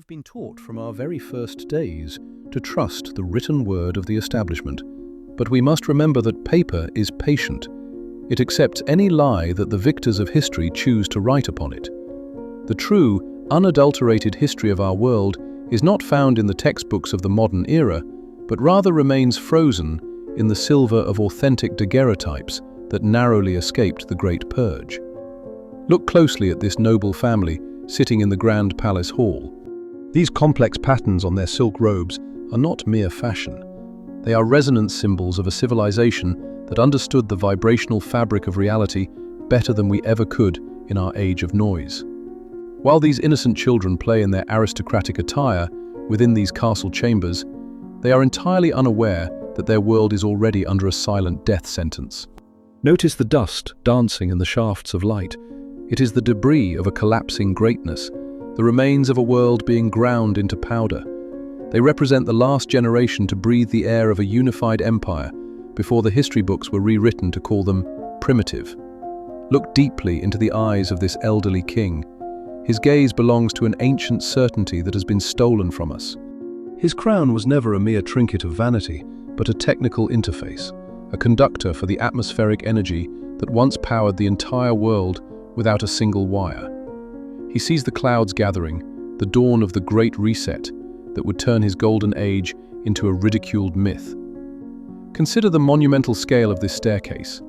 have been taught from our very first days to trust the written word of the establishment, but we must remember that paper is patient. It accepts any lie that the victors of history choose to write upon it. The true, unadulterated history of our world is not found in the textbooks of the modern era, but rather remains frozen in the silver of authentic daguerreotypes that narrowly escaped the Great Purge. Look closely at this noble family sitting in the Grand Palace Hall. These complex patterns on their silk robes are not mere fashion. They are resonance symbols of a civilization that understood the vibrational fabric of reality better than we ever could in our age of noise. While these innocent children play in their aristocratic attire within these castle chambers, they are entirely unaware that their world is already under a silent death sentence. Notice the dust dancing in the shafts of light. It is the debris of a collapsing greatness, the remains of a world being ground into powder. They represent the last generation to breathe the air of a unified empire before the history books were rewritten to call them primitive. Look deeply into the eyes of this elderly king. His gaze belongs to an ancient certainty that has been stolen from us. His crown was never a mere trinket of vanity, but a technical interface, a conductor for the atmospheric energy that once powered the entire world without a single wire. He sees the clouds gathering, the dawn of the Great Reset that would turn his golden age into a ridiculed myth. Consider the monumental scale of this staircase.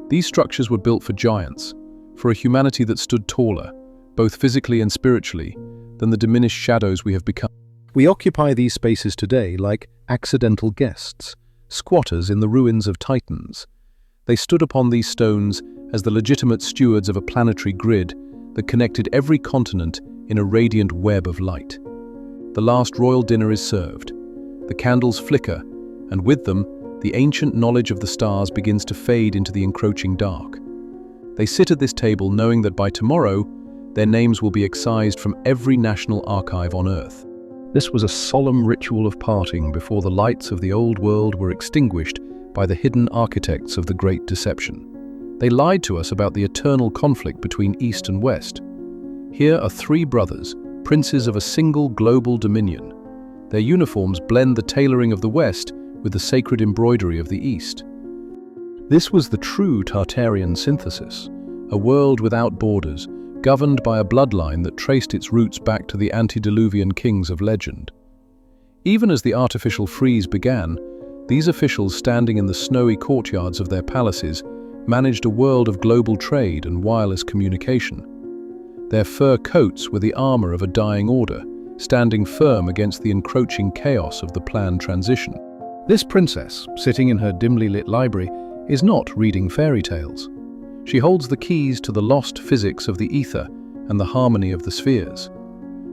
These structures were built for giants, for a humanity that stood taller, both physically and spiritually, than the diminished shadows we have become. We occupy these spaces today like accidental guests, squatters in the ruins of titans. They stood upon these stones as the legitimate stewards of a planetary grid that connected every continent in a radiant web of light. The last royal dinner is served. The candles flicker, and with them, the ancient knowledge of the stars begins to fade into the encroaching dark. They sit at this table knowing that by tomorrow, their names will be excised from every national archive on Earth. This was a solemn ritual of parting before the lights of the old world were extinguished by the hidden architects of the Great Deception. They lied to us about the eternal conflict between East and West. Here are three brothers, princes of a single global dominion. Their uniforms blend the tailoring of the West with the sacred embroidery of the East. This was the true Tartarian synthesis, a world without borders, governed by a bloodline that traced its roots back to the antediluvian kings of legend. Even as the artificial freeze began, these officials standing in the snowy courtyards of their palaces managed a world of global trade and wireless communication. Their fur coats were the armor of a dying order, standing firm against the encroaching chaos of the planned transition. This princess, sitting in her dimly lit library, is not reading fairy tales. She holds the keys to the lost physics of the ether and the harmony of the spheres.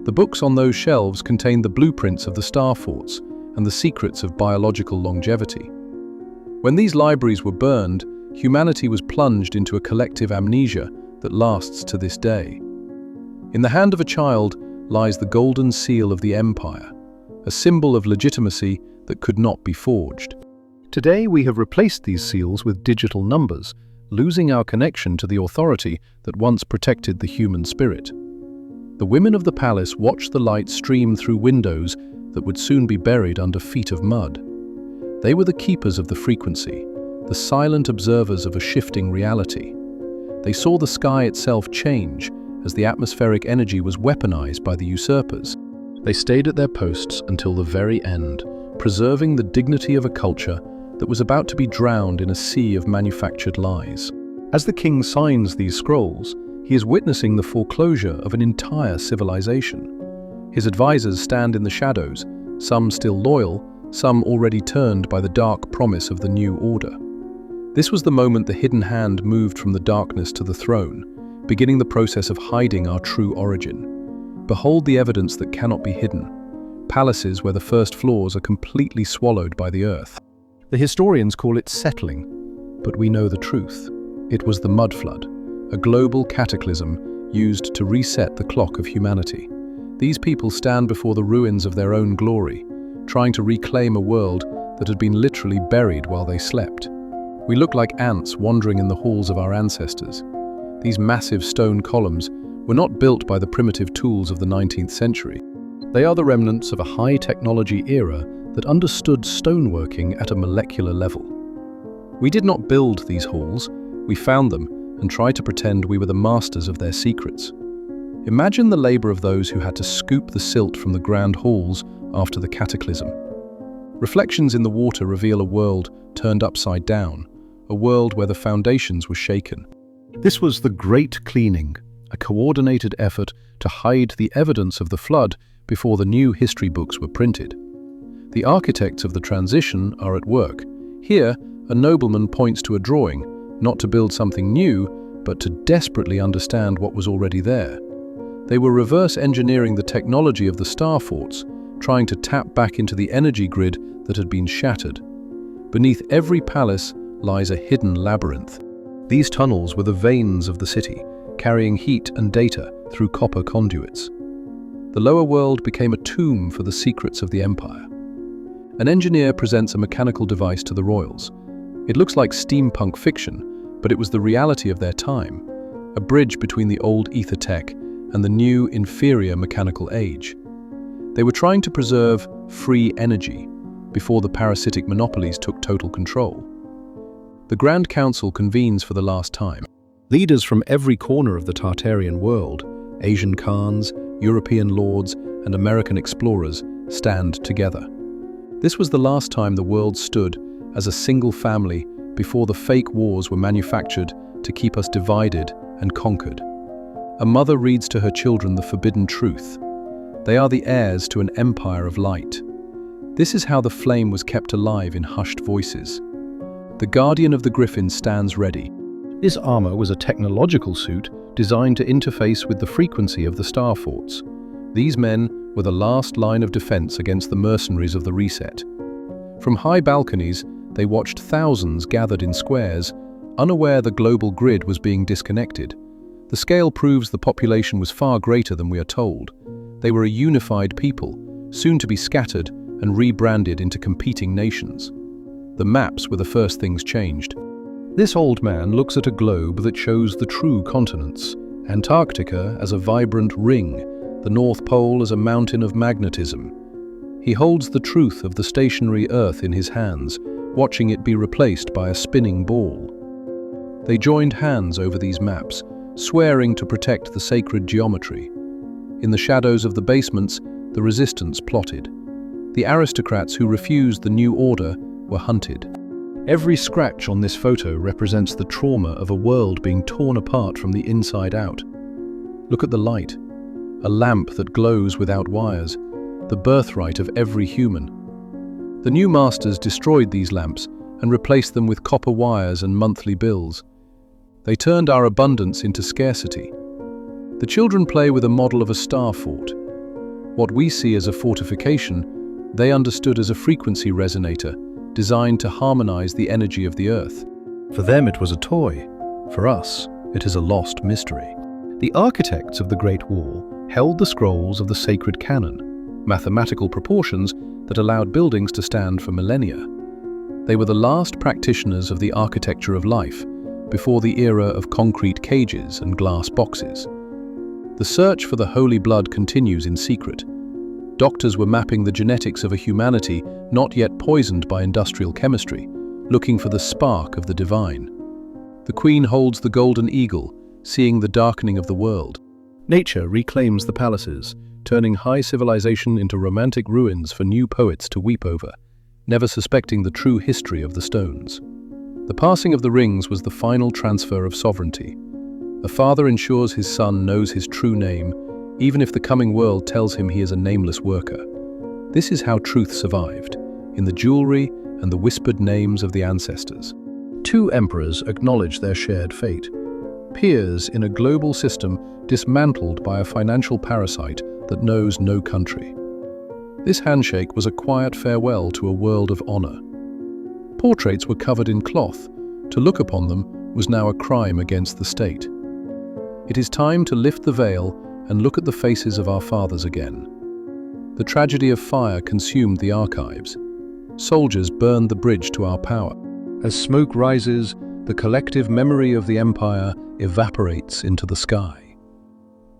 The books on those shelves contain the blueprints of the star forts and the secrets of biological longevity. When these libraries were burned, humanity was plunged into a collective amnesia that lasts to this day. In the hand of a child lies the golden seal of the empire, a symbol of legitimacy that could not be forged. Today we have replaced these seals with digital numbers, losing our connection to the authority that once protected the human spirit. The women of the palace watched the light stream through windows that would soon be buried under feet of mud. They were the keepers of the frequency, the silent observers of a shifting reality. They saw the sky itself change as the atmospheric energy was weaponized by the usurpers. They stayed at their posts until the very end, preserving the dignity of a culture that was about to be drowned in a sea of manufactured lies. As the king signs these scrolls, he is witnessing the foreclosure of an entire civilization. His advisors stand in the shadows, some still loyal, some already turned by the dark promise of the new order. This was the moment the hidden hand moved from the darkness to the throne, beginning the process of hiding our true origin. Behold the evidence that cannot be hidden. Palaces where the first floors are completely swallowed by the earth. The historians call it settling, but we know the truth. It was the mud flood, a global cataclysm used to reset the clock of humanity. These people stand before the ruins of their own glory, trying to reclaim a world that had been literally buried while they slept. We look like ants wandering in the halls of our ancestors. These massive stone columns were not built by the primitive tools of the 19th century. They are the remnants of a high-technology era that understood stoneworking at a molecular level. We did not build these halls, we found them and tried to pretend we were the masters of their secrets. Imagine the labor of those who had to scoop the silt from the grand halls after the cataclysm. Reflections in the water reveal a world turned upside down, a world where the foundations were shaken. This was the Great Cleaning, a coordinated effort to hide the evidence of the flood before the new history books were printed. The architects of the transition are at work. Here, a nobleman points to a drawing, not to build something new, but to desperately understand what was already there. They were reverse engineering the technology of the star forts, trying to tap back into the energy grid that had been shattered. Beneath every palace lies a hidden labyrinth. These tunnels were the veins of the city, carrying heat and data through copper conduits. The lower world became a tomb for the secrets of the empire. An engineer presents a mechanical device to the royals. It looks like steampunk fiction, but it was the reality of their time, a bridge between the old ether tech and the new, inferior mechanical age. They were trying to preserve free energy before the parasitic monopolies took total control. The Grand Council convenes for the last time. Leaders from every corner of the Tartarian world, Asian Khans, European lords, and American explorers, stand together. This was the last time the world stood as a single family before the fake wars were manufactured to keep us divided and conquered. A mother reads to her children the forbidden truth. They are the heirs to an empire of light. This is how the flame was kept alive in hushed voices. The guardian of the griffin stands ready. This armor was a technological suit designed to interface with the frequency of the star forts. These men were the last line of defense against the mercenaries of the reset. From high balconies, they watched thousands gathered in squares, unaware the global grid was being disconnected. The scale proves the population was far greater than we are told. They were a unified people, soon to be scattered and rebranded into competing nations. The maps were the first things changed. This old man looks at a globe that shows the true continents, Antarctica as a vibrant ring, the North Pole as a mountain of magnetism. He holds the truth of the stationary Earth in his hands, watching it be replaced by a spinning ball. They joined hands over these maps, swearing to protect the sacred geometry. In the shadows of the basements, the resistance plotted. The aristocrats who refused the new order were hunted. Every scratch on this photo represents the trauma of a world being torn apart from the inside out. Look at the light, a lamp that glows without wires, the birthright of every human. The new masters destroyed these lamps and replaced them with copper wires and monthly bills. They turned our abundance into scarcity. The children play with a model of a star fort. What we see as a fortification, they understood as a frequency resonator, designed to harmonize the energy of the Earth. For them it was a toy. For us, it is a lost mystery. The architects of the Great Wall held the scrolls of the sacred canon, mathematical proportions that allowed buildings to stand for millennia. They were the last practitioners of the architecture of life, before the era of concrete cages and glass boxes. The search for the holy blood continues in secret. Doctors were mapping the genetics of a humanity not yet poisoned by industrial chemistry, looking for the spark of the divine. The Queen holds the golden eagle, seeing the darkening of the world. Nature reclaims the palaces, turning high civilization into romantic ruins for new poets to weep over, never suspecting the true history of the stones. The passing of the rings was the final transfer of sovereignty. A father ensures his son knows his true name, even if the coming world tells him he is a nameless worker. This is how truth survived, in the jewelry and the whispered names of the ancestors. Two emperors acknowledge their shared fate. Peers in a global system dismantled by a financial parasite that knows no country. This handshake was a quiet farewell to a world of honor. Portraits were covered in cloth. To look upon them was now a crime against the state. It is time to lift the veil and look at the faces of our fathers again. The tragedy of fire consumed the archives. Soldiers burned the bridge to our power. As smoke rises, the collective memory of the empire evaporates into the sky.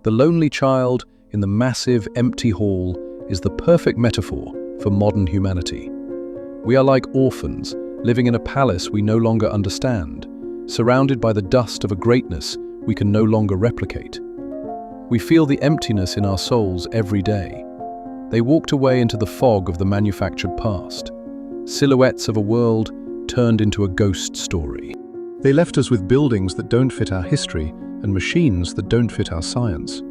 The lonely child in the massive, empty hall is the perfect metaphor for modern humanity. We are like orphans, living in a palace we no longer understand, surrounded by the dust of a greatness we can no longer replicate. We feel the emptiness in our souls every day. They walked away into the fog of the manufactured past, silhouettes of a world turned into a ghost story. They left us with buildings that don't fit our history and machines that don't fit our science.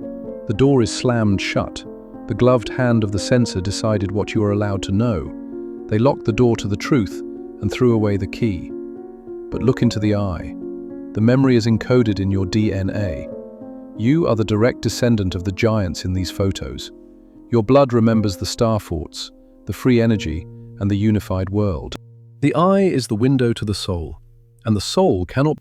The door is slammed shut. The gloved hand of the censor decided what you are allowed to know. They locked the door to the truth and threw away the key. But look into the eye. The memory is encoded in your DNA. You are the direct descendant of the giants in these photos. Your blood remembers the star forts, the free energy, and the unified world. The eye is the window to the soul, and the soul cannot